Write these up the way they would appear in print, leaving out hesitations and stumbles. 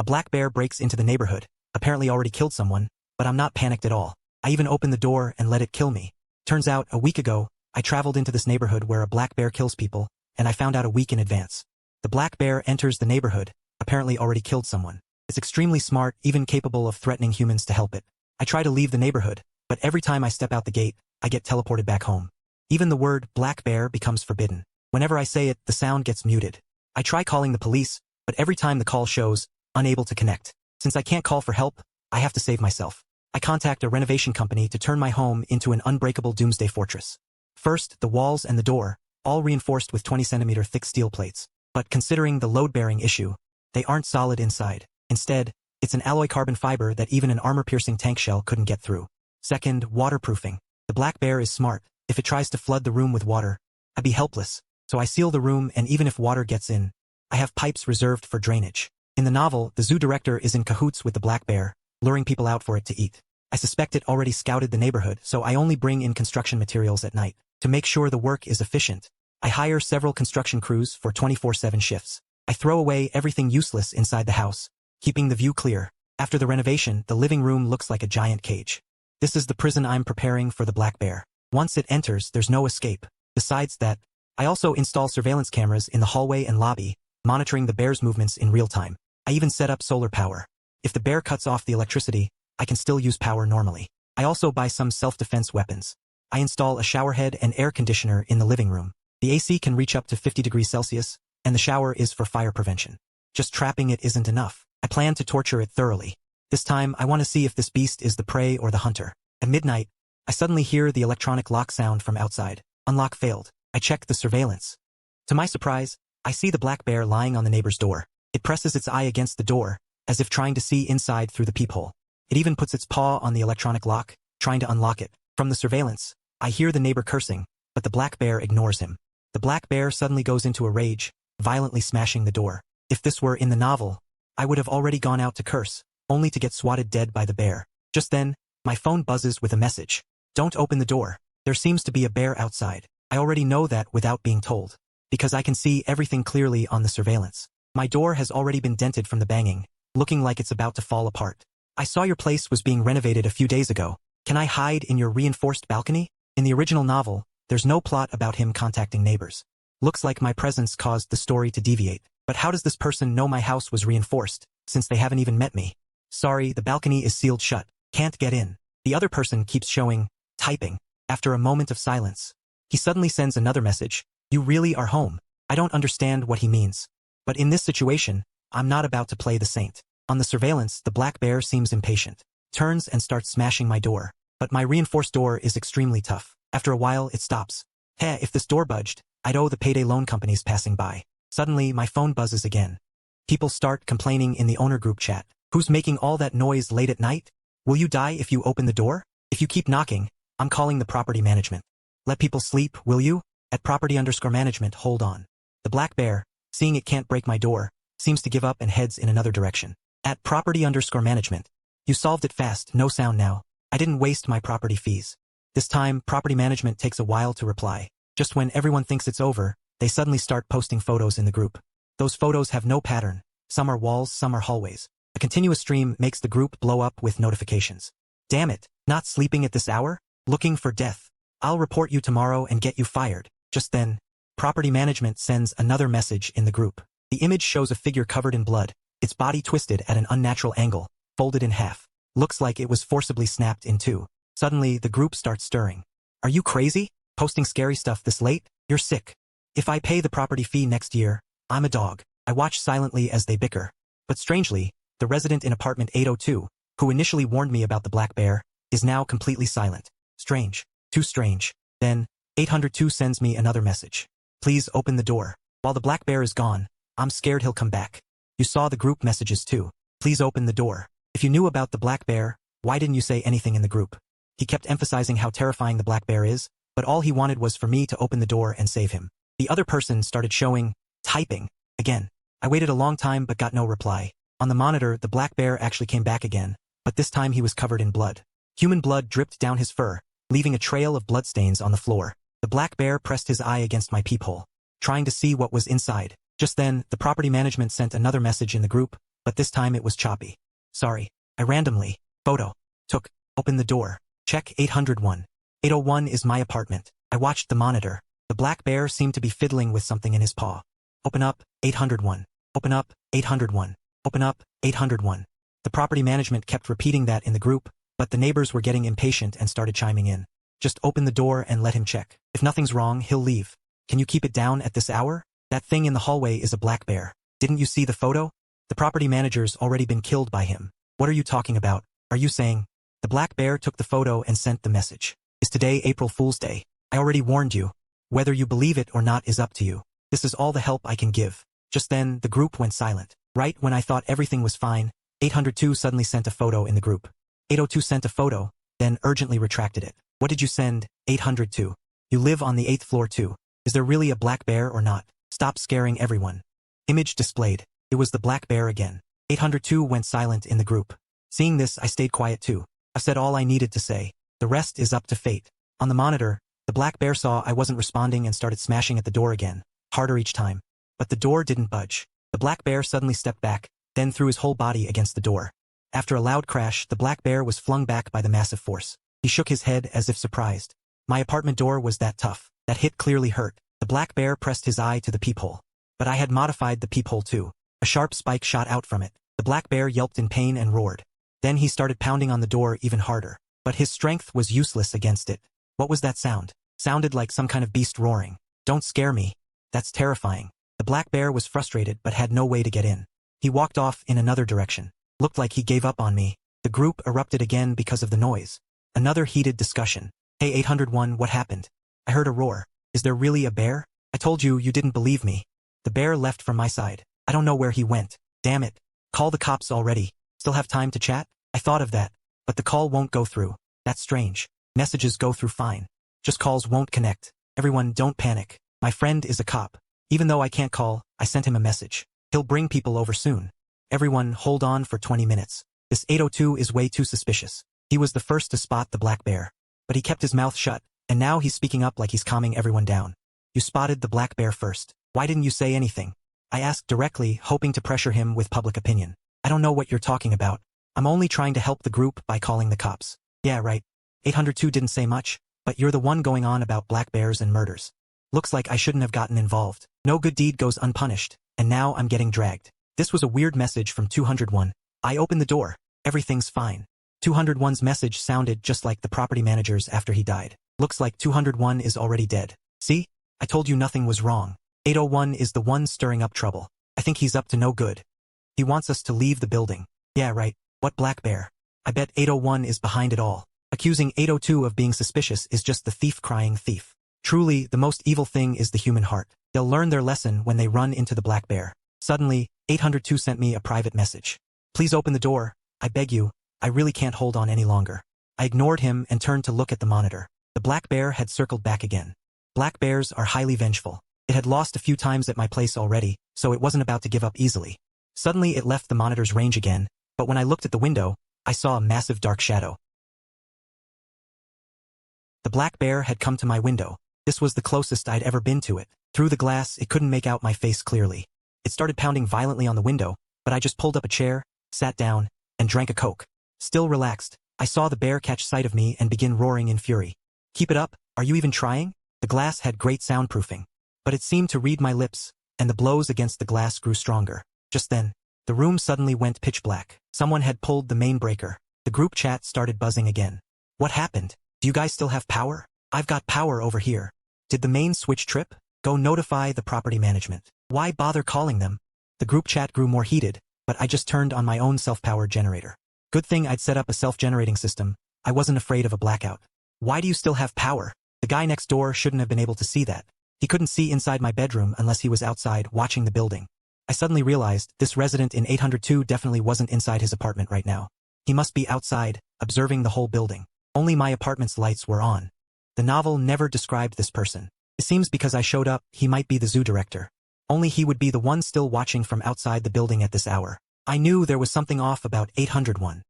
black bear breaks into the neighborhood, apparently already killed someone, but I'm not panicked at all. I even opened the door and let it kill me. Turns out, a week ago, I traveled into this neighborhood where a black bear kills people, and I found out a week in advance. The black bear enters the neighborhood, apparently already killed someone. It's extremely smart, even capable of threatening humans to help it. I try to leave the neighborhood, but every time I step out the gate, I get teleported back home. Even the word black bear becomes forbidden. Whenever I say it, the sound gets muted. I try calling the police, but every time the call shows, unable to connect. Since I can't call for help, I have to save myself. I contact a renovation company to turn my home into an unbreakable doomsday fortress. First, the walls and the door, all reinforced with 20-centimeter thick steel plates. But considering the load-bearing issue, they aren't solid inside. Instead, it's an alloy carbon fiber that even an armor-piercing tank shell couldn't get through. Second, waterproofing. The black bear is smart. If it tries to flood the room with water, I'd be helpless. So I seal the room, and even if water gets in, I have pipes reserved for drainage. In the novel, the zoo director is in cahoots with the black bear, luring people out for it to eat. I suspect it already scouted the neighborhood, so I only bring in construction materials at night. To make sure the work is efficient, I hire several construction crews for 24/7 shifts. I throw away everything useless inside the house, keeping the view clear. After the renovation, the living room looks like a giant cage. This is the prison I'm preparing for the black bear. Once it enters, there's no escape. Besides that, I also install surveillance cameras in the hallway and lobby, monitoring the bear's movements in real time. I even set up solar power. If the bear cuts off the electricity, I can still use power normally. I also buy some self-defense weapons. I install a showerhead and air conditioner in the living room. The AC can reach up to 50 degrees Celsius, and the shower is for fire prevention. Just trapping it isn't enough. I plan to torture it thoroughly. This time, I want to see if this beast is the prey or the hunter. At midnight, I suddenly hear the electronic lock sound from outside. Unlock failed. I check the surveillance. To my surprise, I see the black bear lying on the neighbor's door. It presses its eye against the door, as if trying to see inside through the peephole. It even puts its paw on the electronic lock, trying to unlock it. From the surveillance, I hear the neighbor cursing, but the black bear ignores him. The black bear suddenly goes into a rage, violently smashing the door. If this were in the novel, I would have already gone out to curse, only to get swatted dead by the bear. Just then, my phone buzzes with a message. Don't open the door. There seems to be a bear outside. I already know that without being told, because I can see everything clearly on the surveillance. My door has already been dented from the banging, looking like it's about to fall apart. I saw your place was being renovated a few days ago. Can I hide in your reinforced balcony? In the original novel, there's no plot about him contacting neighbors. Looks like my presence caused the story to deviate. But how does this person know my house was reinforced, since they haven't even met me? Sorry, the balcony is sealed shut. Can't get in. The other person keeps showing, typing. After a moment of silence, he suddenly sends another message. You really are home. I don't understand what he means. But in this situation, I'm not about to play the saint. On the surveillance, the black bear seems impatient. Turns and starts smashing my door. But my reinforced door is extremely tough. After a while, it stops. If this door budged, I'd owe the payday loan companies passing by. Suddenly, my phone buzzes again. People start complaining in the owner group chat. Who's making all that noise late at night? Will you die if you open the door? If you keep knocking, I'm calling the property management. Let people sleep, will you? At property_management, hold on. The black bear, seeing it can't break my door, seems to give up and heads in another direction. At property_management. You solved it fast, no sound now. I didn't waste my property fees. This time, property management takes a while to reply. Just when everyone thinks it's over, they suddenly start posting photos in the group. Those photos have no pattern. Some are walls, some are hallways. A continuous stream makes the group blow up with notifications. Damn it, not sleeping at this hour? Looking for death. I'll report you tomorrow and get you fired. Just then, property management sends another message in the group. The image shows a figure covered in blood, its body twisted at an unnatural angle, folded in half. Looks like it was forcibly snapped in two. Suddenly, the group starts stirring. Are you crazy? Posting scary stuff this late? You're sick. If I pay the property fee next year, I'm a dog. I watch silently as they bicker. But strangely, the resident in apartment 802, who initially warned me about the black bear, is now completely silent. Strange. Too strange. Then, 802 sends me another message. Please open the door. While the black bear is gone, I'm scared he'll come back. You saw the group messages too. Please open the door. If you knew about the black bear, why didn't you say anything in the group? He kept emphasizing how terrifying the black bear is, but all he wanted was for me to open the door and save him. The other person started showing, typing, again. I waited a long time but got no reply. On the monitor, the black bear actually came back again, but this time he was covered in blood. Human blood dripped down his fur, leaving a trail of bloodstains on the floor. The black bear pressed his eye against my peephole, trying to see what was inside. Just then, the property management sent another message in the group. but this time it was choppy. Sorry, I randomly, photo, took, open the door, check 801. 801 is my apartment. I watched the monitor. The black bear seemed to be fiddling with something in his paw. Open up, 801. Open up, 801. Open up, 801. The property management kept repeating that in the group, but the neighbors were getting impatient and started chiming in. Just open the door and let him check. If nothing's wrong, he'll leave. Can you keep it down at this hour? That thing in the hallway is a black bear. Didn't you see the photo? The property manager's already been killed by him. What are you talking about? Are you saying? The black bear took the photo and sent the message. Is today April Fool's Day? I already warned you. Whether you believe it or not is up to you. This is all the help I can give. Just then, the group went silent. Right when I thought everything was fine, 802 suddenly sent a photo in the group. 802 sent a photo, then urgently retracted it. What did you send, 802? You live on the 8th floor too. Is there really a black bear or not? Stop scaring everyone. Image displayed. It was the black bear again. 802 went silent in the group. Seeing this, I stayed quiet too. I said all I needed to say. The rest is up to fate. On the monitor, the black bear saw I wasn't responding and started smashing at the door again, harder each time. But the door didn't budge. The black bear suddenly stepped back, then threw his whole body against the door. After a loud crash, the black bear was flung back by the massive force. He shook his head as if surprised. My apartment door was that tough. That hit clearly hurt. The black bear pressed his eye to the peephole. But I had modified the peephole too. A sharp spike shot out from it. The black bear yelped in pain and roared. Then he started pounding on the door even harder. But his strength was useless against it. What was that sound? Sounded like some kind of beast roaring. Don't scare me. That's terrifying. The black bear was frustrated but had no way to get in. He walked off in another direction. Looked like he gave up on me. The group erupted again because of the noise. Another heated discussion. Hey 801, what happened? I heard a roar. Is there really a bear? I told you you didn't believe me. The bear left from my side. I don't know where he went. Damn it. Call the cops already. Still have time to chat? I thought of that. But the call won't go through. That's strange. Messages go through fine. Just calls won't connect. Everyone, don't panic. My friend is a cop. Even though I can't call, I sent him a message. He'll bring people over soon. Everyone, hold on for 20 minutes. This 802 is way too suspicious. He was the first to spot the black bear. But he kept his mouth shut, and now he's speaking up like he's calming everyone down. You spotted the black bear first. Why didn't you say anything? I asked directly, hoping to pressure him with public opinion. I don't know what you're talking about. I'm only trying to help the group by calling the cops. Yeah, right. 802 didn't say much, but you're the one going on about black bears and murders. Looks like I shouldn't have gotten involved. No good deed goes unpunished, and now I'm getting dragged. This was a weird message from 201. I opened the door. Everything's fine. 201's message sounded just like the property manager's after he died. Looks like 201 is already dead. See? I told you nothing was wrong. 801 is the one stirring up trouble. I think he's up to no good. He wants us to leave the building. Yeah, right. What black bear? I bet 801 is behind it all. Accusing 802 of being suspicious is just the thief crying thief. Truly, the most evil thing is the human heart. They'll learn their lesson when they run into the black bear. Suddenly, 802 sent me a private message. Please open the door. I beg you. I really can't hold on any longer. I ignored him and turned to look at the monitor. The black bear had circled back again. Black bears are highly vengeful. It had lost a few times at my place already, so it wasn't about to give up easily. Suddenly it left the monitor's range again, but when I looked at the window, I saw a massive dark shadow. The black bear had come to my window. This was the closest I'd ever been to it. Through the glass, it couldn't make out my face clearly. It started pounding violently on the window, but I just pulled up a chair, sat down, and drank a Coke. Still relaxed, I saw the bear catch sight of me and begin roaring in fury. Keep it up, are you even trying? The glass had great soundproofing. But it seemed to read my lips, and the blows against the glass grew stronger. Just then, the room suddenly went pitch black. Someone had pulled the main breaker. The group chat started buzzing again. What happened? Do you guys still have power? I've got power over here. Did the main switch trip? Go notify the property management. Why bother calling them? The group chat grew more heated, but I just turned on my own self-powered generator. Good thing I'd set up a self-generating system. I wasn't afraid of a blackout. Why do you still have power? The guy next door shouldn't have been able to see that. He couldn't see inside my bedroom unless he was outside watching the building. I suddenly realized this resident in 802 definitely wasn't inside his apartment right now. He must be outside, observing the whole building. Only my apartment's lights were on. The novel never described this person. It seems because I showed up, he might be the zoo director. Only he would be the one still watching from outside the building at this hour. I knew there was something off about 801.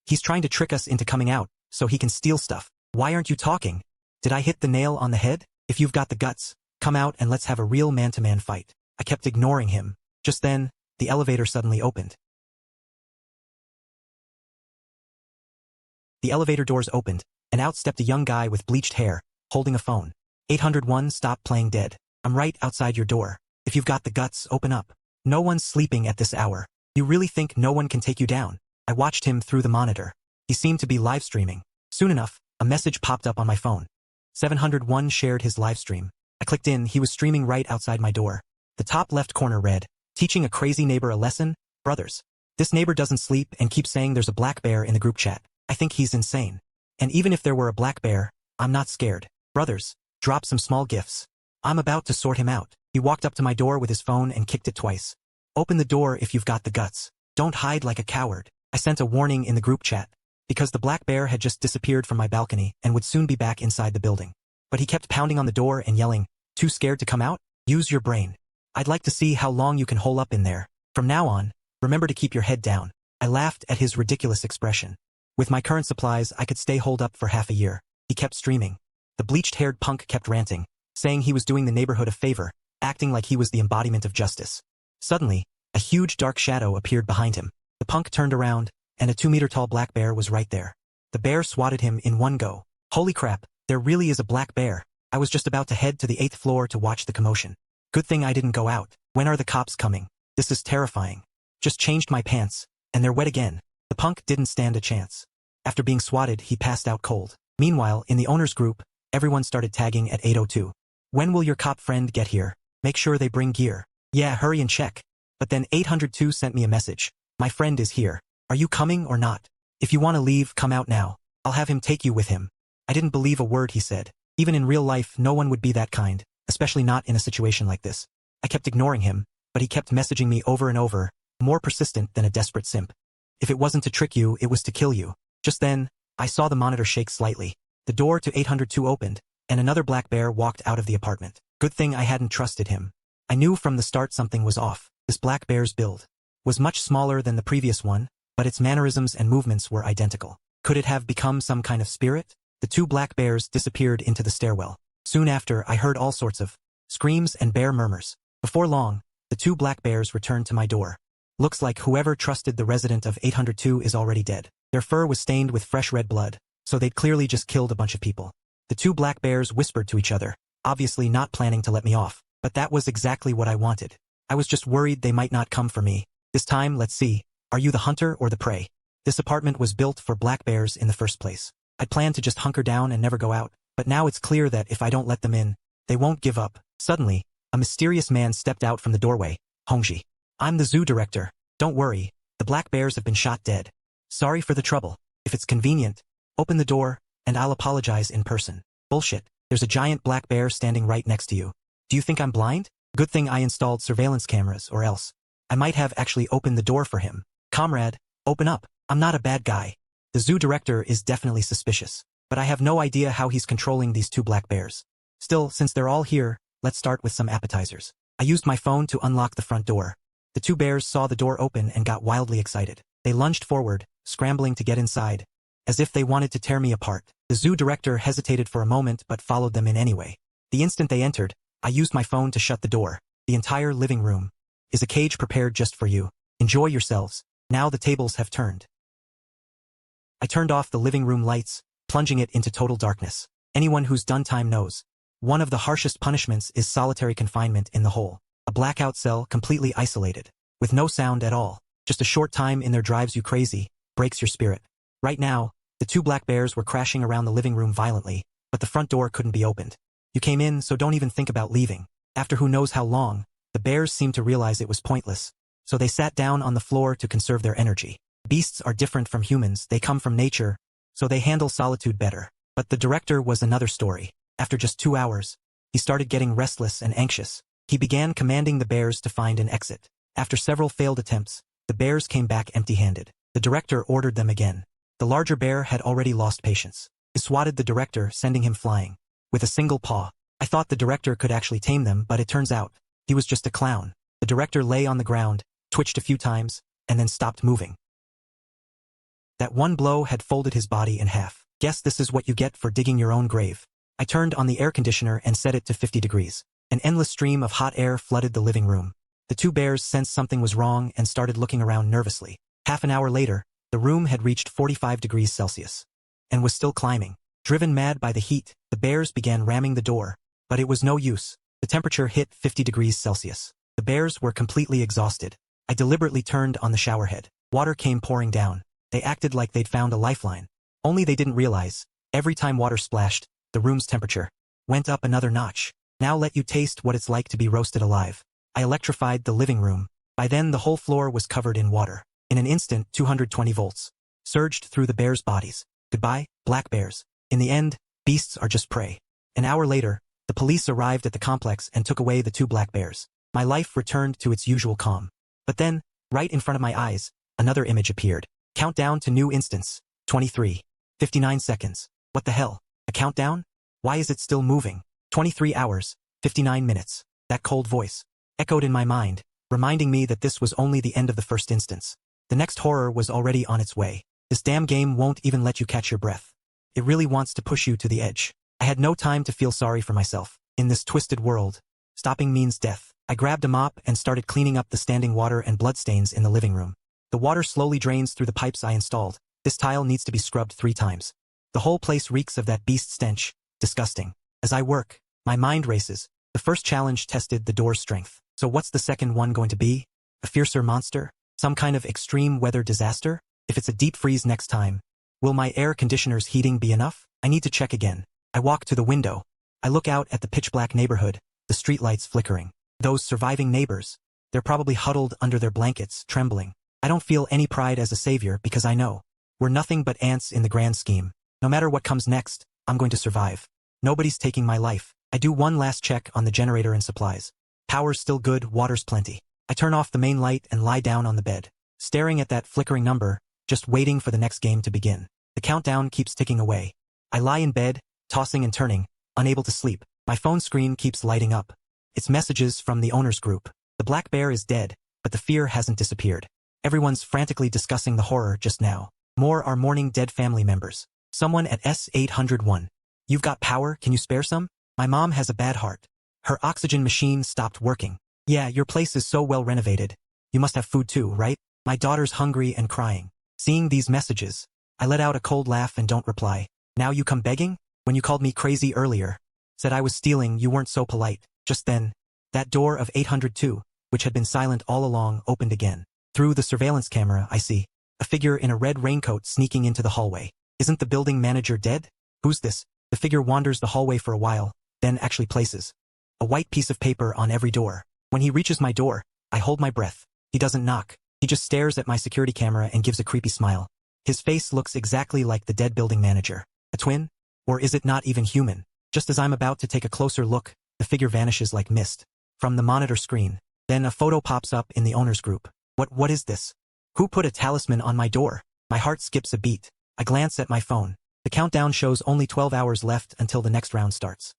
He's trying to trick us into coming out, so he can steal stuff. Why aren't you talking? Did I hit the nail on the head? If you've got the guts, come out and let's have a real man-to-man fight. I kept ignoring him. Just then, the elevator suddenly opened. The elevator doors opened, and out stepped a young guy with bleached hair, holding a phone. 801, stop playing dead. I'm right outside your door. If you've got the guts, open up. No one's sleeping at this hour. You really think no one can take you down? I watched him through the monitor. He seemed to be live streaming. Soon enough, a message popped up on my phone. 701 shared his live stream. I clicked in. He was streaming right outside my door. The top left corner read, teaching a crazy neighbor a lesson, brothers. This neighbor doesn't sleep and keeps saying there's a black bear in the group chat. I think he's insane. And even if there were a black bear, I'm not scared. Brothers, drop some small gifts. I'm about to sort him out. He walked up to my door with his phone and kicked it twice. Open the door if you've got the guts. Don't hide like a coward. I sent a warning in the group chat, because the black bear had just disappeared from my balcony and would soon be back inside the building. But he kept pounding on the door and yelling, too scared to come out? Use your brain. I'd like to see how long you can hole up in there. From now on, remember to keep your head down. I laughed at his ridiculous expression. With my current supplies, I could stay holed up for half a year. He kept streaming. The bleached-haired punk kept ranting, saying he was doing the neighborhood a favor, acting like he was the embodiment of justice. Suddenly, a huge dark shadow appeared behind him. The punk turned around, and a 2-meter-tall black bear was right there. The bear swatted him in one go. Holy crap, there really is a black bear. I was just about to head to the 8th floor to watch the commotion. Good thing I didn't go out. When are the cops coming? This is terrifying. Just changed my pants, and they're wet again. The punk didn't stand a chance. After being swatted, he passed out cold. Meanwhile, in the owner's group, everyone started tagging at 8:02. When will your cop friend get here? Make sure they bring gear. Yeah, hurry and check. But then 802 sent me a message. My friend is here. Are you coming or not? If you want to leave, come out now. I'll have him take you with him. I didn't believe a word he said. Even in real life, no one would be that kind, especially not in a situation like this. I kept ignoring him, but he kept messaging me over and over, more persistent than a desperate simp. If it wasn't to trick you, it was to kill you. Just then, I saw the monitor shake slightly. The door to 802 opened, and another black bear walked out of the apartment. Good thing I hadn't trusted him. I knew from the start something was off. This black bear's build was much smaller than the previous one, but its mannerisms and movements were identical. Could it have become some kind of spirit? The two black bears disappeared into the stairwell. Soon after, I heard all sorts of screams and bear murmurs. Before long, the two black bears returned to my door. Looks like whoever trusted the resident of 802 is already dead. Their fur was stained with fresh red blood, so they'd clearly just killed a bunch of people. The two black bears whispered to each other, obviously not planning to let me off. But that was exactly what I wanted. I was just worried they might not come for me. This time, let's see. Are you the hunter or the prey? This apartment was built for black bears in the first place. I'd planned to just hunker down and never go out, but now it's clear that if I don't let them in, they won't give up. Suddenly, a mysterious man stepped out from the doorway. Hongji. I'm the zoo director. Don't worry, the black bears have been shot dead. Sorry for the trouble. If it's convenient, open the door, and I'll apologize in person. Bullshit. There's a giant black bear standing right next to you. Do you think I'm blind? Good thing I installed surveillance cameras, or else I might have actually opened the door for him. Comrade, open up. I'm not a bad guy. The zoo director is definitely suspicious, but I have no idea how he's controlling these two black bears. Still, since they're all here, let's start with some appetizers. I used my phone to unlock the front door. The two bears saw the door open and got wildly excited. They lunged forward, scrambling to get inside, as if they wanted to tear me apart. The zoo director hesitated for a moment but followed them in anyway. The instant they entered, I used my phone to shut the door. The entire living room is a cage prepared just for you. Enjoy yourselves. Now the tables have turned. I turned off the living room lights, plunging it into total darkness. Anyone who's done time knows. One of the harshest punishments is solitary confinement in the hole. A blackout cell completely isolated, with no sound at all. Just a short time in there drives you crazy, breaks your spirit. Right now, the two black bears were crashing around the living room violently, but the front door couldn't be opened. You came in, so don't even think about leaving. After who knows how long, the bears seemed to realize it was pointless, so they sat down on the floor to conserve their energy. Beasts are different from humans, they come from nature, so they handle solitude better. But the director was another story. After just 2 hours, he started getting restless and anxious. He began commanding the bears to find an exit. After several failed attempts, the bears came back empty-handed. The director ordered them again. The larger bear had already lost patience. He swatted the director, sending him flying. With a single paw. I thought the director could actually tame them, but it turns out, he was just a clown. The director lay on the ground, twitched a few times, and then stopped moving. That one blow had folded his body in half. Guess this is what you get for digging your own grave. I turned on the air conditioner and set it to 50 degrees. An endless stream of hot air flooded the living room. The two bears sensed something was wrong and started looking around nervously. Half an hour later, the room had reached 45 degrees Celsius. and was still climbing. Driven mad by the heat, the bears began ramming the door, but it was no use. The temperature hit 50 degrees Celsius. The bears were completely exhausted. I deliberately turned on the shower head. Water came pouring down. They acted like they'd found a lifeline. Only they didn't realize, every time water splashed, the room's temperature went up another notch. Now let you taste what it's like to be roasted alive. I electrified the living room. By then the whole floor was covered in water. In an instant, 220 volts surged through the bears' bodies. Goodbye, black bears. In the end, beasts are just prey. An hour later, the police arrived at the complex and took away the 2 black bears. My life returned to its usual calm. But then, right in front of my eyes, another image appeared. Countdown to new instance. 23. 59 seconds. What the hell? A countdown? Why is it still moving? 23 hours, 59 minutes. That cold voice echoed in my mind, reminding me that this was only the end of the first instance. The next horror was already on its way. This damn game won't even let you catch your breath. It really wants to push you to the edge. I had no time to feel sorry for myself. In this twisted world, stopping means death. I grabbed a mop and started cleaning up the standing water and bloodstains in the living room. The water slowly drains through the pipes I installed. This tile needs to be scrubbed 3 times. The whole place reeks of that beast stench. Disgusting. As I work, my mind races. The first challenge tested the door's strength. So what's the second one going to be? A fiercer monster? Some kind of extreme weather disaster? If it's a deep freeze next time, will my air conditioner's heating be enough? I need to check again. I walk to the window. I look out at the pitch-black neighborhood, the streetlights flickering. Those surviving neighbors, they're probably huddled under their blankets, trembling. I don't feel any pride as a savior because I know we're nothing but ants in the grand scheme. No matter what comes next, I'm going to survive. Nobody's taking my life. I do one last check on the generator and supplies. Power's still good, water's plenty. I turn off the main light and lie down on the bed, staring at that flickering number, just waiting for the next game to begin. The countdown keeps ticking away. I lie in bed, tossing and turning, unable to sleep. My phone screen keeps lighting up. It's messages from the owners group. The black bear is dead, but the fear hasn't disappeared. Everyone's frantically discussing the horror just now. More are mourning dead family members. Someone at S801. You've got power, can you spare some? My mom has a bad heart. Her oxygen machine stopped working. Yeah, your place is so well renovated. You must have food too, right? My daughter's hungry and crying. Seeing these messages, I let out a cold laugh and don't reply. Now you come begging? When you called me crazy earlier, said I was stealing, you weren't so polite. Just then, that door of 802, which had been silent all along, opened again. Through the surveillance camera, I see a figure in a red raincoat sneaking into the hallway. Isn't the building manager dead? Who's this? The figure wanders the hallway for a while, then actually places a white piece of paper on every door. When he reaches my door, I hold my breath. He doesn't knock. He just stares at my security camera and gives a creepy smile. His face looks exactly like the dead building manager. A twin? Or is it not even human? Just as I'm about to take a closer look, the figure vanishes like mist from the monitor screen. Then a photo pops up in the owners group. What is this? Who put a talisman on my door? My heart skips a beat. I glance at my phone. The countdown shows only 12 hours left until the next round starts.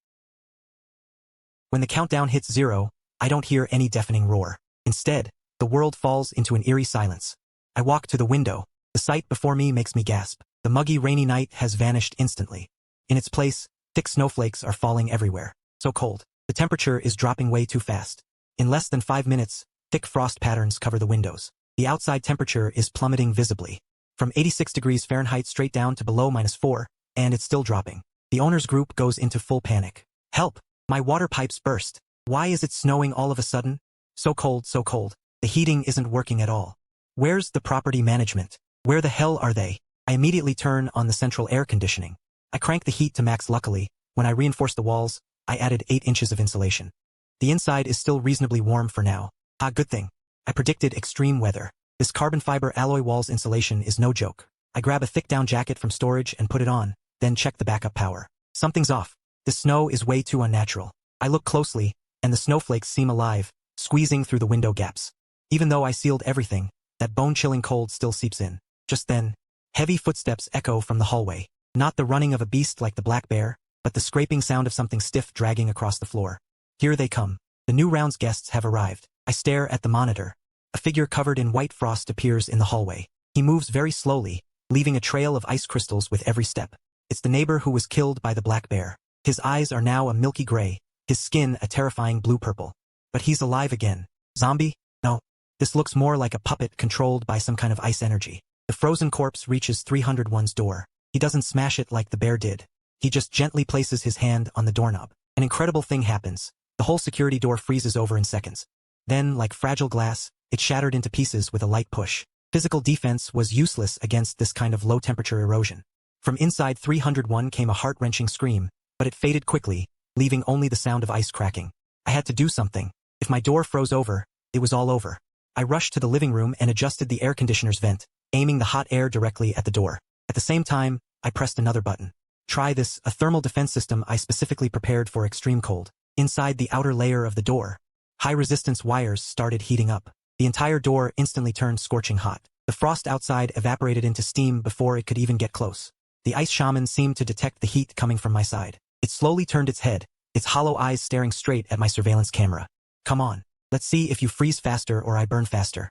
When the countdown hits 0, I don't hear any deafening roar. Instead, the world falls into an eerie silence. I walk to the window. The sight before me makes me gasp. The muggy rainy night has vanished instantly. In its place, thick snowflakes are falling everywhere. So cold. The temperature is dropping way too fast. In less than 5 minutes, thick frost patterns cover the windows. The outside temperature is plummeting visibly. From 86 degrees Fahrenheit straight down to below -4, and it's still dropping. The owners group goes into full panic. Help! My water pipes burst. Why is it snowing all of a sudden? So cold, so cold. The heating isn't working at all. Where's the property management? Where the hell are they? I immediately turn on the central air conditioning. I crank the heat to max. Luckily, when I reinforced the walls, I added 8 inches of insulation. The inside is still reasonably warm for now. Ah, good thing. I predicted extreme weather. This carbon fiber alloy walls insulation is no joke. I grab a thick down jacket from storage and put it on, then check the backup power. Something's off. The snow is way too unnatural. I look closely, and the snowflakes seem alive, squeezing through the window gaps. Even though I sealed everything, that bone-chilling cold still seeps in. Just then, heavy footsteps echo from the hallway. Not the running of a beast like the black bear, but the scraping sound of something stiff dragging across the floor. Here they come. The new round's guests have arrived. I stare at the monitor. A figure covered in white frost appears in the hallway. He moves very slowly, leaving a trail of ice crystals with every step. It's the neighbor who was killed by the black bear. His eyes are now a milky gray, his skin a terrifying blue-purple. But he's alive again. Zombie? No. This looks more like a puppet controlled by some kind of ice energy. The frozen corpse reaches 301's door. He doesn't smash it like the bear did. He just gently places his hand on the doorknob. An incredible thing happens. The whole security door freezes over in seconds. Then, like fragile glass, it shattered into pieces with a light push. Physical defense was useless against this kind of low-temperature erosion. From inside 301 came a heart-wrenching scream, but it faded quickly, leaving only the sound of ice cracking. I had to do something. If my door froze over, it was all over. I rushed to the living room and adjusted the air conditioner's vent, aiming the hot air directly at the door. At the same time, I pressed another button. Try this, a thermal defense system I specifically prepared for extreme cold. Inside the outer layer of the door, high-resistance wires started heating up. The entire door instantly turned scorching hot. The frost outside evaporated into steam before it could even get close. The ice shaman seemed to detect the heat coming from my side. It slowly turned its head, its hollow eyes staring straight at my surveillance camera. Come on, let's see if you freeze faster or I burn faster.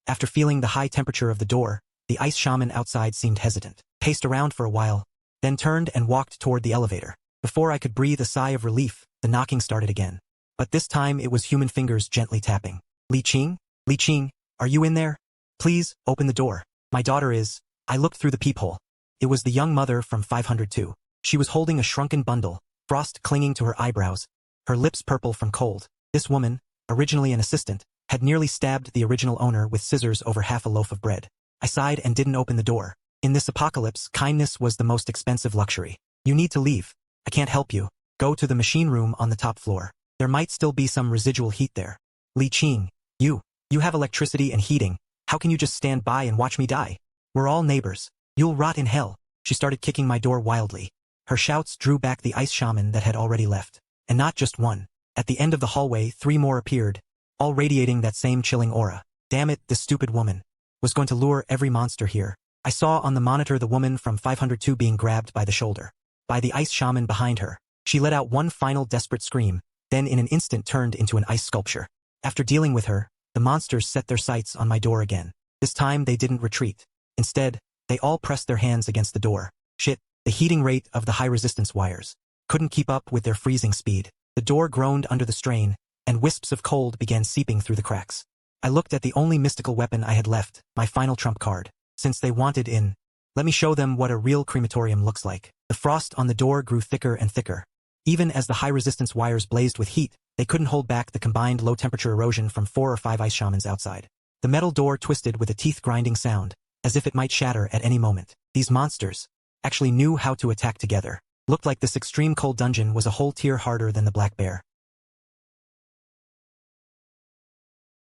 After feeling the high temperature of the door, the ice shaman outside seemed hesitant, paced around for a while, then turned and walked toward the elevator. Before I could breathe a sigh of relief, the knocking started again. But this time it was human fingers gently tapping. Li Qing? Li Qing, are you in there? Please, open the door. My daughter is. I looked through the peephole. It was the young mother from 502. She was holding a shrunken bundle, frost clinging to her eyebrows, her lips purple from cold. This woman, originally an assistant, had nearly stabbed the original owner with scissors over half a loaf of bread. I sighed and didn't open the door. In this apocalypse, kindness was the most expensive luxury. You need to leave. I can't help you. Go to the machine room on the top floor. There might still be some residual heat there. Li Qing, you have electricity and heating. How can you just stand by and watch me die? We're all neighbors. You'll rot in hell. She started kicking my door wildly. Her shouts drew back the ice shaman that had already left. And not just one. At the end of the hallway, 3 more appeared, all radiating that same chilling aura. Damn it, this stupid woman was going to lure every monster here. I saw on the monitor the woman from 502 being grabbed by the shoulder. By the ice shaman behind her. She let out one final desperate scream, then in an instant turned into an ice sculpture. After dealing with her, the monsters set their sights on my door again. This time they didn't retreat. Instead, they all pressed their hands against the door. Shit, the heating rate of the high-resistance wires couldn't keep up with their freezing speed. The door groaned under the strain, and wisps of cold began seeping through the cracks. I looked at the only mystical weapon I had left, my final trump card. Since they wanted in, let me show them what a real crematorium looks like. The frost on the door grew thicker and thicker. Even as the high-resistance wires blazed with heat, they couldn't hold back the combined low-temperature erosion from 4 or 5 ice shamans outside. The metal door twisted with a teeth-grinding sound, as if it might shatter at any moment. These monsters actually knew how to attack together. Looked like this extreme cold dungeon was a whole tier harder than the black bear.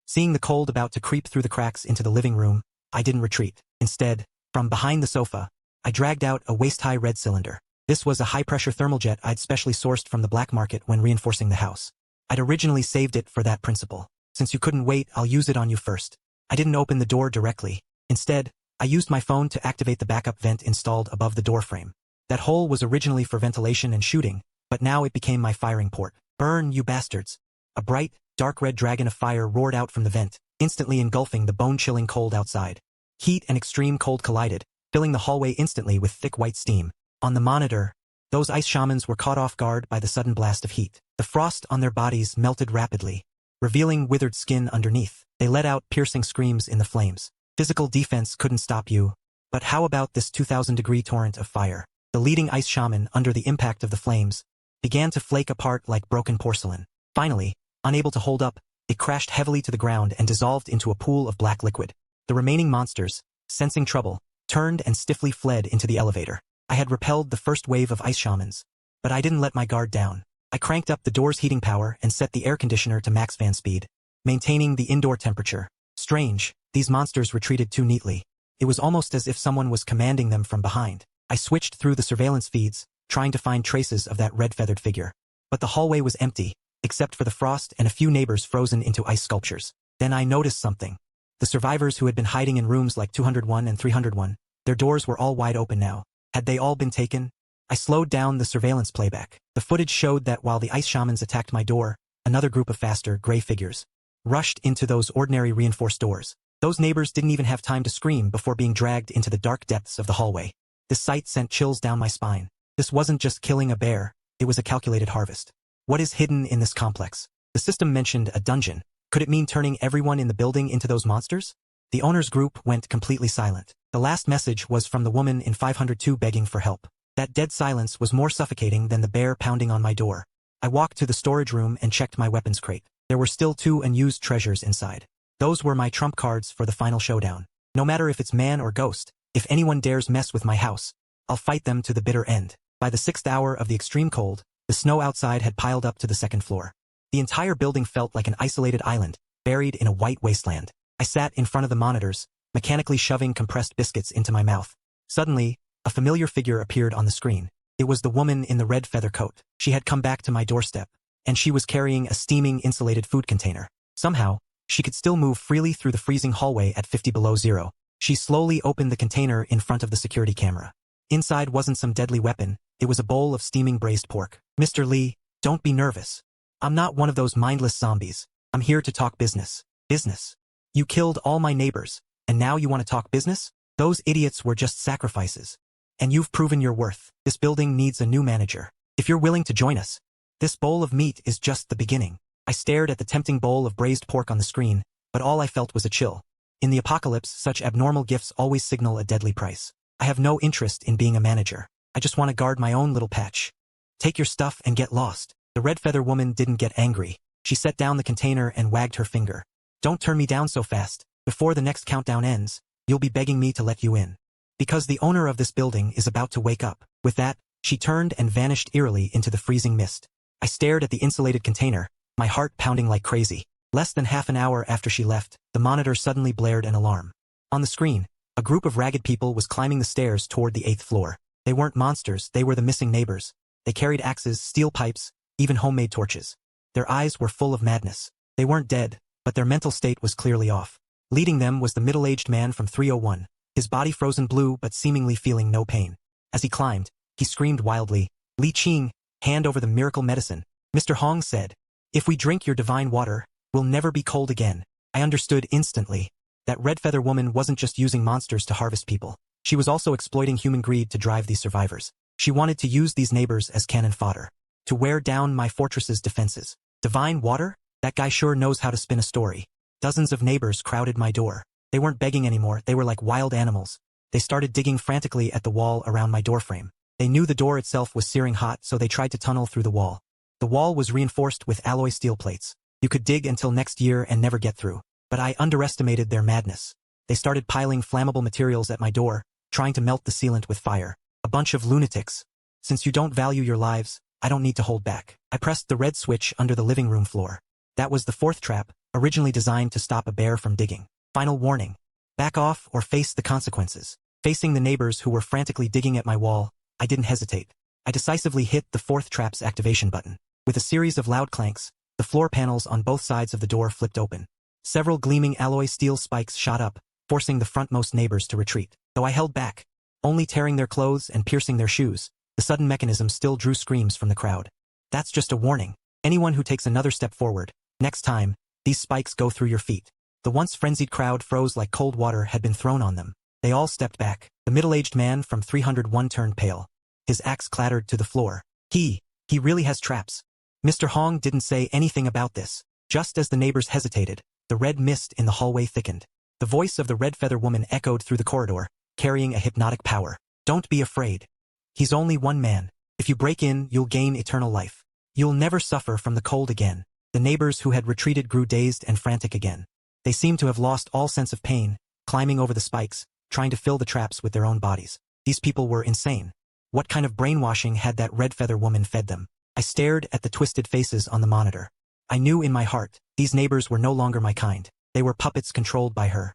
Seeing the cold about to creep through the cracks into the living room, I didn't retreat. Instead, from behind the sofa, I dragged out a waist-high red cylinder. This was a high-pressure thermal jet I'd specially sourced from the black market when reinforcing the house. I'd originally saved it for that principle. Since you couldn't wait, I'll use it on you first. I didn't open the door directly. Instead, I used my phone to activate the backup vent installed above the doorframe. That hole was originally for ventilation and shooting, but now it became my firing port. Burn, you bastards! A bright, dark red dragon of fire roared out from the vent, instantly engulfing the bone-chilling cold outside. Heat and extreme cold collided, filling the hallway instantly with thick white steam. On the monitor, those ice shamans were caught off guard by the sudden blast of heat. The frost on their bodies melted rapidly, revealing withered skin underneath. They let out piercing screams in the flames. Physical defense couldn't stop you, but how about this 2,000-degree torrent of fire? The leading ice shaman, under the impact of the flames, began to flake apart like broken porcelain. Finally, unable to hold up, it crashed heavily to the ground and dissolved into a pool of black liquid. The remaining monsters, sensing trouble, turned and stiffly fled into the elevator. I had repelled the first wave of ice shamans, but I didn't let my guard down. I cranked up the door's heating power and set the air conditioner to max fan speed, maintaining the indoor temperature. Strange, these monsters retreated too neatly. It was almost as if someone was commanding them from behind. I switched through the surveillance feeds, trying to find traces of that red-feathered figure. But the hallway was empty, except for the frost and a few neighbors frozen into ice sculptures. Then I noticed something. The survivors who had been hiding in rooms like 201 and 301, their doors were all wide open now. Had they all been taken? I slowed down the surveillance playback. The footage showed that while the ice shamans attacked my door, another group of faster, gray figures rushed into those ordinary reinforced doors. Those neighbors didn't even have time to scream before being dragged into the dark depths of the hallway. This sight sent chills down my spine. This wasn't just killing a bear, it was a calculated harvest. What is hidden in this complex? The system mentioned a dungeon. Could it mean turning everyone in the building into those monsters? The owner's group went completely silent. The last message was from the woman in 502 begging for help. That dead silence was more suffocating than the bear pounding on my door. I walked to the storage room and checked my weapons crate. There were still 2 unused treasures inside. Those were my trump cards for the final showdown. No matter if it's man or ghost, if anyone dares mess with my house, I'll fight them to the bitter end. By the 6th hour of the extreme cold, the snow outside had piled up to the 2nd floor. The entire building felt like an isolated island, buried in a white wasteland. I sat in front of the monitors, mechanically shoving compressed biscuits into my mouth. Suddenly, a familiar figure appeared on the screen. It was the woman in the red feather coat. She had come back to my doorstep, and she was carrying a steaming insulated food container. Somehow, she could still move freely through the freezing hallway at 50 below zero. She slowly opened the container in front of the security camera. Inside wasn't some deadly weapon, it was a bowl of steaming braised pork. "Mr. Lee, don't be nervous. I'm not one of those mindless zombies. I'm here to talk business." "Business? You killed all my neighbors, and now you want to talk business? Those idiots were just sacrifices. And you've proven your worth. This building needs a new manager. If you're willing to join us, this bowl of meat is just the beginning." I stared at the tempting bowl of braised pork on the screen, but all I felt was a chill. In the apocalypse, such abnormal gifts always signal a deadly price. I have no interest in being a manager. I just want to guard my own little patch. "Take your stuff and get lost." The red feather woman didn't get angry. She set down the container and wagged her finger. "Don't turn me down so fast. Before the next countdown ends, you'll be begging me to let you in. Because the owner of this building is about to wake up." With that, she turned and vanished eerily into the freezing mist. I stared at the insulated container, my heart pounding like crazy. Less than half an hour after she left, the monitor suddenly blared an alarm. On the screen, a group of ragged people was climbing the stairs toward the 8th floor. They weren't monsters, they were the missing neighbors. They carried axes, steel pipes, even homemade torches. Their eyes were full of madness. They weren't dead, but their mental state was clearly off. Leading them was the middle-aged man from 301, his body frozen blue but seemingly feeling no pain. As he climbed, he screamed wildly, "Li Qing, hand over the miracle medicine." Mr. Hong said, "If we drink your divine water, we'll never be cold again." I understood instantly. That red feather woman wasn't just using monsters to harvest people. She was also exploiting human greed to drive these survivors. She wanted to use these neighbors as cannon fodder, to wear down my fortress's defenses. Divine water? That guy sure knows how to spin a story. Dozens of neighbors crowded my door. They weren't begging anymore, they were like wild animals. They started digging frantically at the wall around my doorframe. They knew the door itself was searing hot, so they tried to tunnel through the wall. The wall was reinforced with alloy steel plates. You could dig until next year and never get through. But I underestimated their madness. They started piling flammable materials at my door, trying to melt the sealant with fire. A bunch of lunatics. Since you don't value your lives, I don't need to hold back. I pressed the red switch under the living room floor. That was the 4th trap, originally designed to stop a bear from digging. Final warning. Back off or face the consequences. Facing the neighbors who were frantically digging at my wall, I didn't hesitate. I decisively hit the 4th trap's activation button. With a series of loud clanks, the floor panels on both sides of the door flipped open. Several gleaming alloy steel spikes shot up, forcing the frontmost neighbors to retreat. Though I held back, only tearing their clothes and piercing their shoes, the sudden mechanism still drew screams from the crowd. That's just a warning. Anyone who takes another step forward, next time, these spikes go through your feet. The once frenzied crowd froze like cold water had been thrown on them. They all stepped back. The middle-aged man from 301 turned pale. His axe clattered to the floor. He really has traps. Mr. Hong didn't say anything about this. Just as the neighbors hesitated, the red mist in the hallway thickened. The voice of the red feather woman echoed through the corridor, carrying a hypnotic power. "Don't be afraid. He's only one man. If you break in, you'll gain eternal life. You'll never suffer from the cold again." The neighbors who had retreated grew dazed and frantic again. They seemed to have lost all sense of pain, climbing over the spikes, trying to fill the traps with their own bodies. These people were insane. What kind of brainwashing had that red feather woman fed them? I stared at the twisted faces on the monitor. I knew in my heart, these neighbors were no longer my kind. They were puppets controlled by her.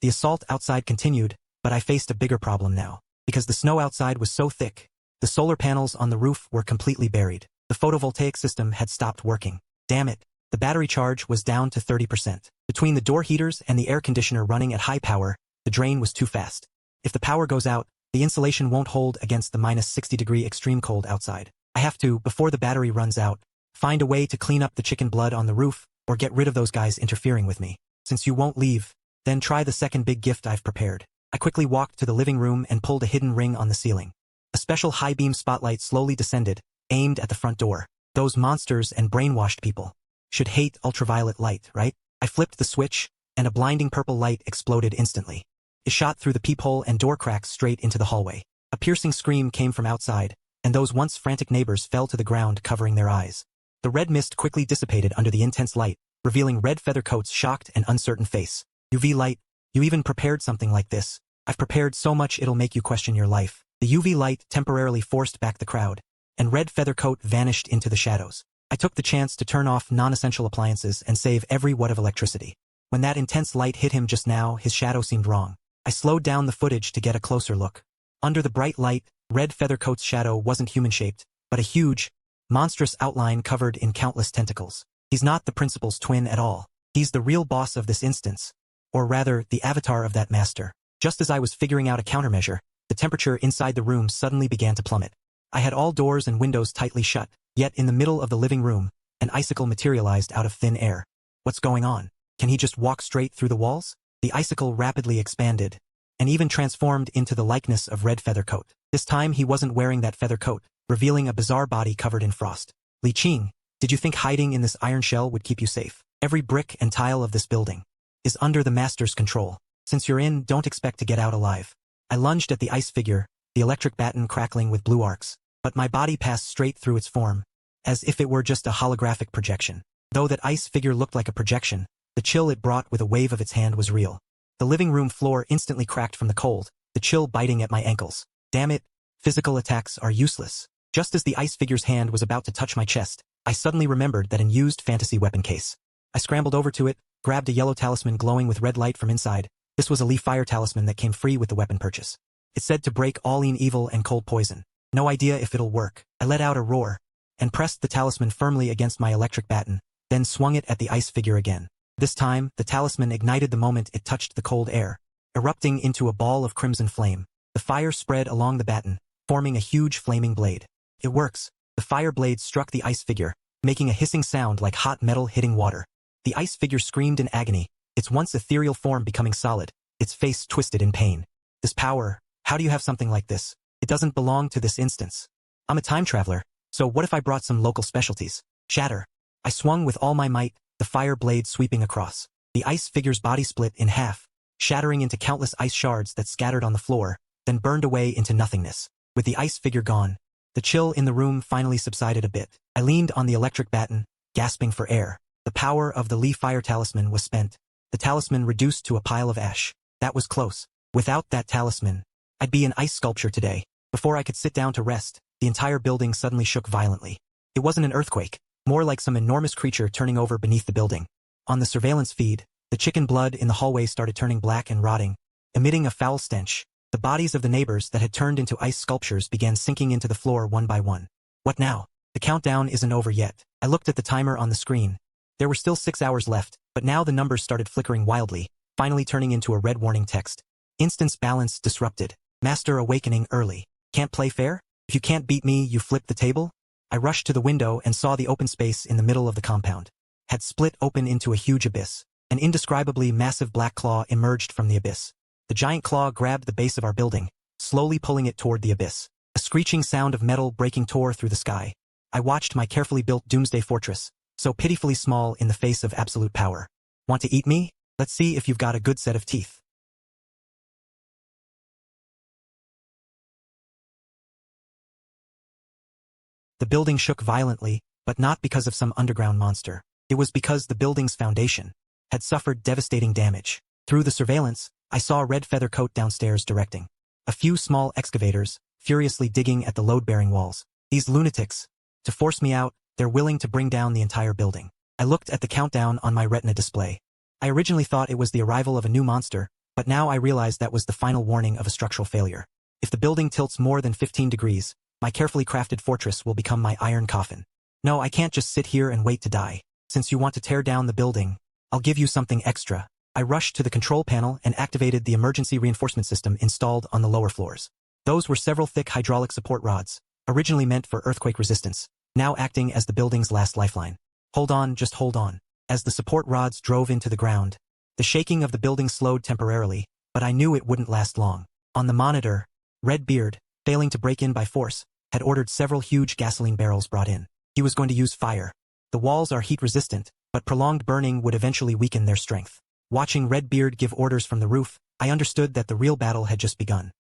The assault outside continued, but I faced a bigger problem now. Because the snow outside was so thick, the solar panels on the roof were completely buried. The photovoltaic system had stopped working. Damn it. The battery charge was down to 30%. Between the door heaters and the air conditioner running at high power, the drain was too fast. If the power goes out, the insulation won't hold against the -60-degree extreme cold outside. I have to, before the battery runs out, find a way to clean up the chicken blood on the roof, or get rid of those guys interfering with me. Since you won't leave, then try the second big gift I've prepared. I quickly walked to the living room and pulled a hidden ring on the ceiling. A special high-beam spotlight slowly descended, aimed at the front door. Those monsters and brainwashed people should hate ultraviolet light, right? I flipped the switch, and a blinding purple light exploded instantly. It shot through the peephole and door cracks straight into the hallway. A piercing scream came from outside, and those once frantic neighbors fell to the ground covering their eyes. The red mist quickly dissipated under the intense light, revealing Red Feathercoat's shocked and uncertain face. UV light, you even prepared something like this. I've prepared so much it'll make you question your life. The UV light temporarily forced back the crowd, and Red Feathercoat vanished into the shadows. I took the chance to turn off non-essential appliances and save every watt of electricity. When that intense light hit him just now, his shadow seemed wrong. I slowed down the footage to get a closer look. Under the bright light, Red Feathercoat's shadow wasn't human-shaped, but a huge, monstrous outline covered in countless tentacles. He's not the principal's twin at all. He's the real boss of this instance, or rather, the avatar of that master. Just as I was figuring out a countermeasure, the temperature inside the room suddenly began to plummet. I had all doors and windows tightly shut, yet in the middle of the living room, an icicle materialized out of thin air. What's going on? Can he just walk straight through the walls? The icicle rapidly expanded, and even transformed into the likeness of Red Feathercoat. This time he wasn't wearing that feather coat, revealing a bizarre body covered in frost. Li Qing, did you think hiding in this iron shell would keep you safe? Every brick and tile of this building is under the master's control. Since you're in, don't expect to get out alive. I lunged at the ice figure, the electric baton crackling with blue arcs, but my body passed straight through its form, as if it were just a holographic projection. Though that ice figure looked like a projection, the chill it brought with a wave of its hand was real. The living room floor instantly cracked from the cold, the chill biting at my ankles. Damn it, physical attacks are useless. Just as the ice figure's hand was about to touch my chest, I suddenly remembered that unused fantasy weapon case. I scrambled over to it, grabbed a yellow talisman glowing with red light from inside. This was a Lee Fire talisman that came free with the weapon purchase. It said to break all evil and cold poison. No idea if it'll work. I let out a roar, and pressed the talisman firmly against my electric baton, then swung it at the ice figure again. This time, the talisman ignited the moment it touched the cold air, erupting into a ball of crimson flame. The fire spread along the baton, forming a huge flaming blade. It works. The fire blade struck the ice figure, making a hissing sound like hot metal hitting water. The ice figure screamed in agony, its once ethereal form becoming solid, its face twisted in pain. This power, how do you have something like this? It doesn't belong to this instance. I'm a time traveler, so what if I brought some local specialties? Shatter. I swung with all my might, the fire blade sweeping across. The ice figure's body split in half, shattering into countless ice shards that scattered on the floor, then burned away into nothingness. With the ice figure gone, the chill in the room finally subsided a bit. I leaned on the electric baton, gasping for air. The power of the Lee Fire talisman was spent. The talisman reduced to a pile of ash. That was close. Without that talisman, I'd be an ice sculpture today. Before I could sit down to rest, the entire building suddenly shook violently. It wasn't an earthquake, more like some enormous creature turning over beneath the building. On the surveillance feed, the chicken blood in the hallway started turning black and rotting, emitting a foul stench. The bodies of the neighbors that had turned into ice sculptures began sinking into the floor one by one. What now? The countdown isn't over yet. I looked at the timer on the screen. There were still 6 hours left, but now the numbers started flickering wildly, finally turning into a red warning text. Instance balance disrupted. Master awakening early. Can't play fair? If you can't beat me, you flip the table? I rushed to the window and saw the open space in the middle of the compound. Had split open into a huge abyss. An indescribably massive black claw emerged from the abyss. The giant claw grabbed the base of our building, slowly pulling it toward the abyss. A screeching sound of metal breaking tore through the sky. I watched my carefully built doomsday fortress, so pitifully small in the face of absolute power. Want to eat me? Let's see if you've got a good set of teeth. The building shook violently, but not because of some underground monster. It was because the building's foundation had suffered devastating damage. Through the surveillance, I saw Red Feathercoat downstairs directing a few small excavators, furiously digging at the load-bearing walls. These lunatics. To force me out, they're willing to bring down the entire building. I looked at the countdown on my retina display. I originally thought it was the arrival of a new monster, but now I realized that was the final warning of a structural failure. If the building tilts more than 15 degrees, my carefully crafted fortress will become my iron coffin. No, I can't just sit here and wait to die. Since you want to tear down the building, I'll give you something extra. I rushed to the control panel and activated the emergency reinforcement system installed on the lower floors. Those were several thick hydraulic support rods, originally meant for earthquake resistance, now acting as the building's last lifeline. Hold on, just hold on. As the support rods drove into the ground, the shaking of the building slowed temporarily, but I knew it wouldn't last long. On the monitor, Redbeard, failing to break in by force, had ordered several huge gasoline barrels brought in. He was going to use fire. The walls are heat-resistant, but prolonged burning would eventually weaken their strength. Watching Redbeard give orders from the roof, I understood that the real battle had just begun.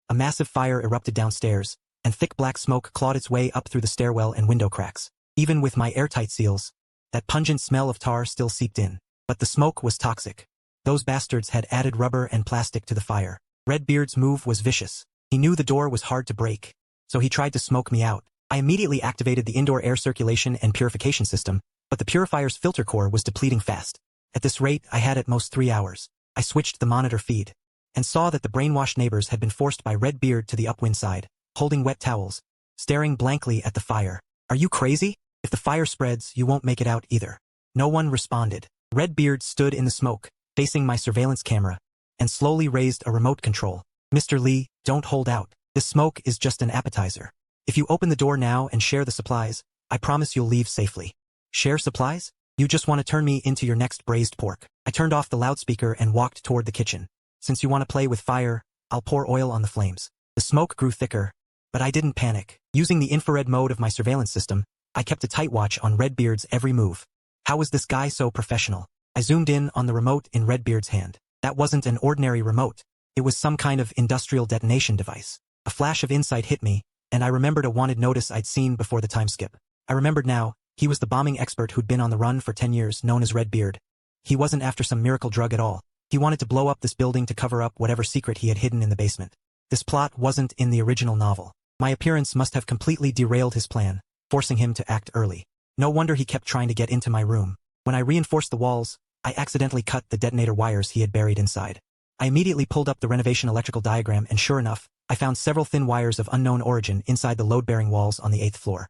A massive fire erupted downstairs, and thick black smoke clawed its way up through the stairwell and window cracks. Even with my airtight seals, that pungent smell of tar still seeped in. But the smoke was toxic. Those bastards had added rubber and plastic to the fire. Redbeard's move was vicious. He knew the door was hard to break, so he tried to smoke me out. I immediately activated the indoor air circulation and purification system, but the purifier's filter core was depleting fast. At this rate, I had at most 3 hours. I switched the monitor feed, and saw that the brainwashed neighbors had been forced by Redbeard to the upwind side, holding wet towels, staring blankly at the fire. Are you crazy? If the fire spreads, you won't make it out either. No one responded. Redbeard stood in the smoke, facing my surveillance camera, and slowly raised a remote control. Mr. Lee, don't hold out. This smoke is just an appetizer. If you open the door now and share the supplies, I promise you'll leave safely. Share supplies? You just want to turn me into your next braised pork. I turned off the loudspeaker and walked toward the kitchen. Since you want to play with fire, I'll pour oil on the flames. The smoke grew thicker, but I didn't panic. Using the infrared mode of my surveillance system, I kept a tight watch on Redbeard's every move. How was this guy so professional? I zoomed in on the remote in Redbeard's hand. That wasn't an ordinary remote. It was some kind of industrial detonation device. A flash of insight hit me, and I remembered a wanted notice I'd seen before the time skip. I remembered now, he was the bombing expert who'd been on the run for 10 years, known as Redbeard. He wasn't after some miracle drug at all. He wanted to blow up this building to cover up whatever secret he had hidden in the basement. This plot wasn't in the original novel. My appearance must have completely derailed his plan, forcing him to act early. No wonder he kept trying to get into my room. When I reinforced the walls, I accidentally cut the detonator wires he had buried inside. I immediately pulled up the renovation electrical diagram, and sure enough, I found several thin wires of unknown origin inside the load-bearing walls on the 8th floor.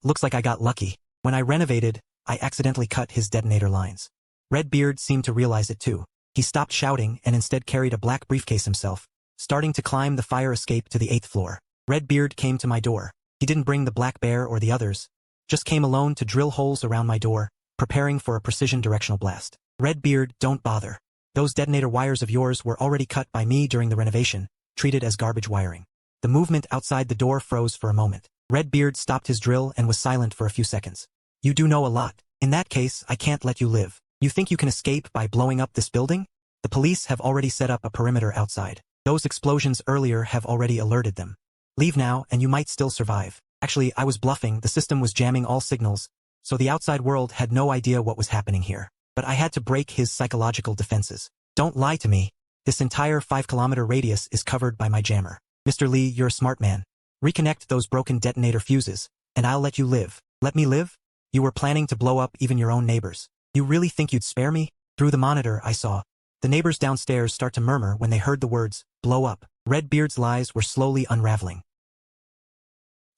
Looks like I got lucky. When I renovated, I accidentally cut his detonator lines. Redbeard seemed to realize it too. He stopped shouting and instead carried a black briefcase himself, starting to climb the fire escape to the 8th floor. Redbeard came to my door. He didn't bring the black bear or the others, just came alone to drill holes around my door, preparing for a precision directional blast. Redbeard, don't bother. Those detonator wires of yours were already cut by me during the renovation, treated as garbage wiring. The movement outside the door froze for a moment. Redbeard stopped his drill and was silent for a few seconds. You do know a lot. In that case, I can't let you live. You think you can escape by blowing up this building? The police have already set up a perimeter outside. Those explosions earlier have already alerted them. Leave now and you might still survive. Actually, I was bluffing. The system was jamming all signals, so the outside world had no idea what was happening here. But I had to break his psychological defenses. Don't lie to me. This entire 5-kilometer radius is covered by my jammer. Mr. Lee, you're a smart man. Reconnect those broken detonator fuses, and I'll let you live. Let me live? You were planning to blow up even your own neighbors. You really think you'd spare me? Through the monitor, I saw the neighbors downstairs start to murmur when they heard the words, blow up. Redbeard's lies were slowly unraveling.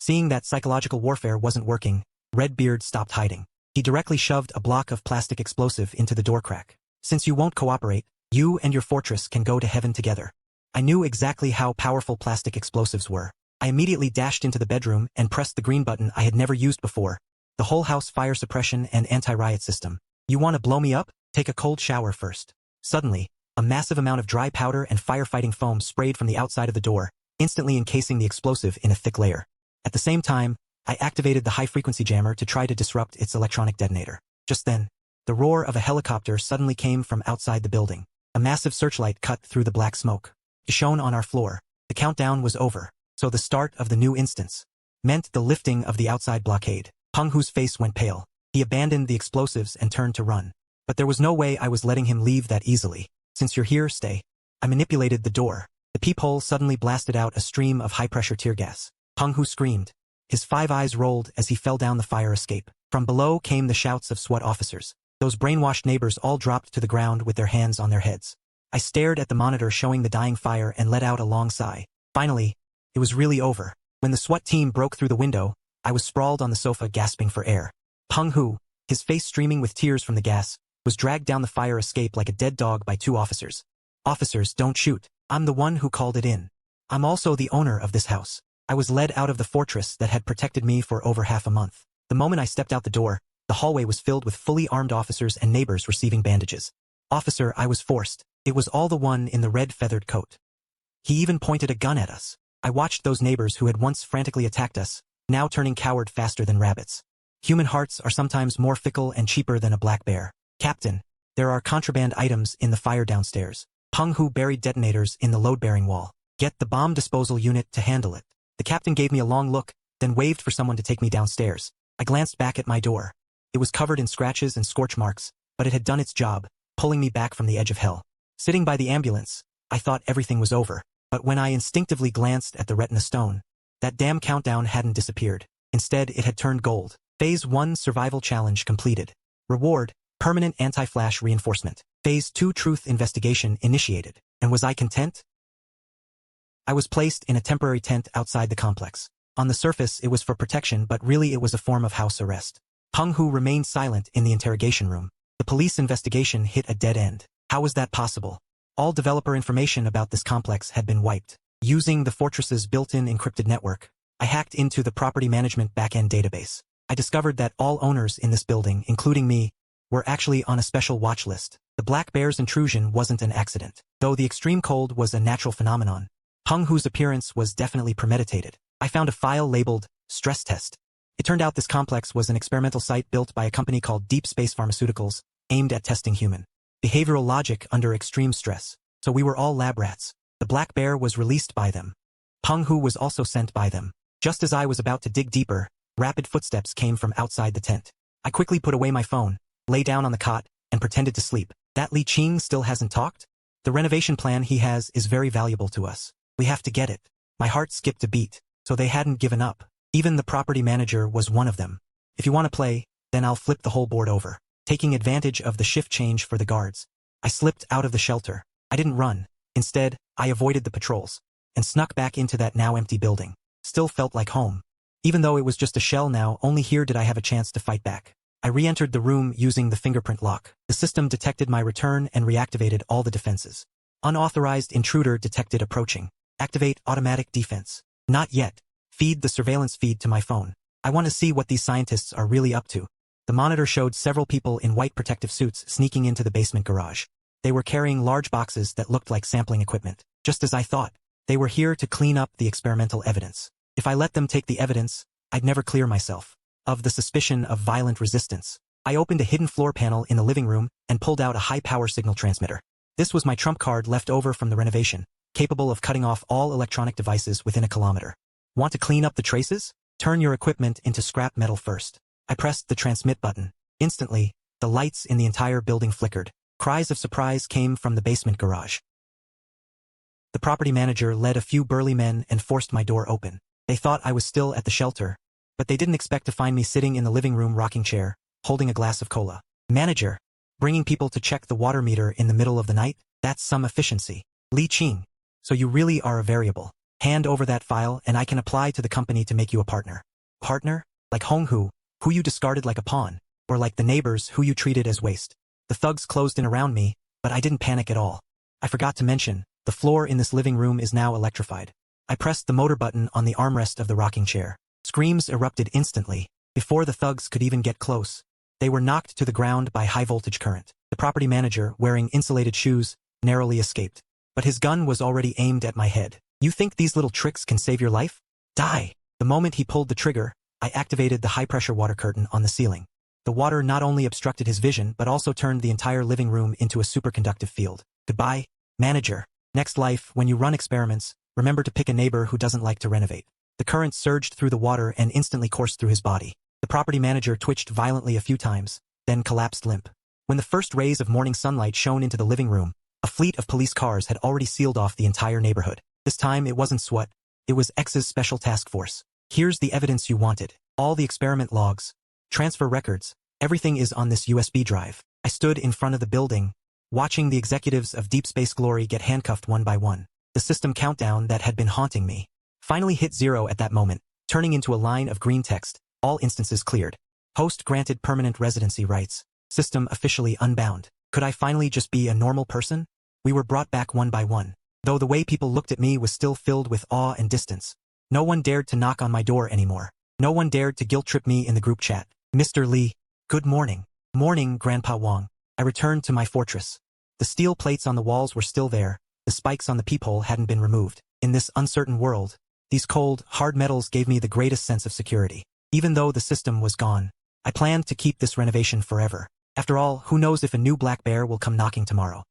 Seeing that psychological warfare wasn't working, Redbeard stopped hiding. He directly shoved a block of plastic explosive into the door crack. Since you won't cooperate, you and your fortress can go to heaven together. I knew exactly how powerful plastic explosives were. I immediately dashed into the bedroom and pressed the green button I had never used before, the whole house fire suppression and anti-riot system. You want to blow me up? Take a cold shower first. Suddenly, a massive amount of dry powder and firefighting foam sprayed from the outside of the door, instantly encasing the explosive in a thick layer. At the same time, I activated the high-frequency jammer to try to disrupt its electronic detonator. Just then, the roar of a helicopter suddenly came from outside the building. A massive searchlight cut through the black smoke. Shone on our floor. The countdown was over, so the start of the new instance meant the lifting of the outside blockade. Peng Hu's face went pale. He abandoned the explosives and turned to run. But there was no way I was letting him leave that easily. Since you're here, stay. I manipulated the door. The peephole suddenly blasted out a stream of high-pressure tear gas. Peng Hu screamed. His 5 eyes rolled as he fell down the fire escape. From below came the shouts of SWAT officers. Those brainwashed neighbors all dropped to the ground with their hands on their heads. I stared at the monitor showing the dying fire and let out a long sigh. Finally, it was really over. When the SWAT team broke through the window, I was sprawled on the sofa gasping for air. Peng Hu, his face streaming with tears from the gas, was dragged down the fire escape like a dead dog by 2 officers. Officers, don't shoot. I'm the one who called it in. I'm also the owner of this house. I was led out of the fortress that had protected me for over half a month. The moment I stepped out the door, the hallway was filled with fully armed officers and neighbors receiving bandages. Officer, I was forced. It was all the one in the red feathered coat. He even pointed a gun at us. I watched those neighbors who had once frantically attacked us, now turning coward faster than rabbits. Human hearts are sometimes more fickle and cheaper than a black bear. Captain, there are contraband items in the fire downstairs. Peng-hu buried detonators in the load-bearing wall. Get the bomb disposal unit to handle it. The captain gave me a long look, then waved for someone to take me downstairs. I glanced back at my door. It was covered in scratches and scorch marks, but it had done its job, pulling me back from the edge of hell. Sitting by the ambulance, I thought everything was over. But when I instinctively glanced at the retina stone, that damn countdown hadn't disappeared. Instead, it had turned gold. Phase 1 Survival Challenge completed. Reward, Permanent Anti-Flash Reinforcement. Phase 2 Truth Investigation initiated. And was I content? I was placed in a temporary tent outside the complex. On the surface, it was for protection, but really it was a form of house arrest. Peng-hu remained silent in the interrogation room. The police investigation hit a dead end. How was that possible? All developer information about this complex had been wiped. Using the fortress's built-in encrypted network, I hacked into the property management back-end database. I discovered that all owners in this building, including me, were actually on a special watch list. The Black Bear's intrusion wasn't an accident. Though the extreme cold was a natural phenomenon, Peng-hu's appearance was definitely premeditated. I found a file labeled Stress Test. It turned out this complex was an experimental site built by a company called Deep Space Pharmaceuticals, aimed at testing human behavioral logic under extreme stress. So we were all lab rats. The Black Bear was released by them. Peng-hu was also sent by them. Just as I was about to dig deeper, rapid footsteps came from outside the tent. I quickly put away my phone, lay down on the cot, and pretended to sleep. That Li Qing still hasn't talked? The renovation plan he has is very valuable to us. We have to get it. My heart skipped a beat, so they hadn't given up. Even the property manager was one of them. If you want to play, then I'll flip the whole board over. Taking advantage of the shift change for the guards, I slipped out of the shelter. I didn't run. Instead, I avoided the patrols and snuck back into that now empty building. Still felt like home. Even though it was just a shell now, only here did I have a chance to fight back. I re-entered the room using the fingerprint lock. The system detected my return and reactivated all the defenses. Unauthorized intruder detected approaching. Activate automatic defense. Not yet. Feed the surveillance feed to my phone. I want to see what these scientists are really up to. The monitor showed several people in white protective suits sneaking into the basement garage. They were carrying large boxes that looked like sampling equipment. Just as I thought, they were here to clean up the experimental evidence. If I let them take the evidence, I'd never clear myself of the suspicion of violent resistance. I opened a hidden floor panel in the living room and pulled out a high-power signal transmitter. This was my trump card left over from the renovation, capable of cutting off all electronic devices within a kilometer. Want to clean up the traces? Turn your equipment into scrap metal first. I pressed the transmit button. Instantly, the lights in the entire building flickered. Cries of surprise came from the basement garage. The property manager led a few burly men and forced my door open. They thought I was still at the shelter, but they didn't expect to find me sitting in the living room rocking chair, holding a glass of cola. Manager, bringing people to check the water meter in the middle of the night? That's some efficiency. Li Qing, so you really are a variable. Hand over that file and I can apply to the company to make you a partner. Partner? Like Honghu, who you discarded like a pawn, or like the neighbors who you treated as waste. The thugs closed in around me, but I didn't panic at all. I forgot to mention, the floor in this living room is now electrified. I pressed the motor button on the armrest of the rocking chair. Screams erupted instantly. Before the thugs could even get close, they were knocked to the ground by high-voltage current. The property manager, wearing insulated shoes, narrowly escaped. But his gun was already aimed at my head. You think these little tricks can save your life? Die! The moment he pulled the trigger, I activated the high-pressure water curtain on the ceiling. The water not only obstructed his vision but also turned the entire living room into a superconductive field. Goodbye, manager. Next life, when you run experiments, remember to pick a neighbor who doesn't like to renovate. The current surged through the water and instantly coursed through his body. The property manager twitched violently a few times, then collapsed limp. When the first rays of morning sunlight shone into the living room, a fleet of police cars had already sealed off the entire neighborhood. This time it wasn't SWAT, it was X's special task force. Here's the evidence you wanted. All the experiment logs, transfer records, everything is on this USB drive. I stood in front of the building, watching the executives of Deep Space Glory get handcuffed one by one. The system countdown that had been haunting me finally hit 0 at that moment, turning into a line of green text. All instances cleared. Host granted permanent residency rights. System officially unbound. Could I finally just be a normal person? We were brought back one by one, though the way people looked at me was still filled with awe and distance. No one dared to knock on my door anymore. No one dared to guilt-trip me in the group chat. Mr. Li, good morning. Morning, Grandpa Wang. I returned to my fortress. The steel plates on the walls were still there. The spikes on the peephole hadn't been removed. In this uncertain world, these cold, hard metals gave me the greatest sense of security. Even though the system was gone, I planned to keep this renovation forever. After all, who knows if a new black bear will come knocking tomorrow.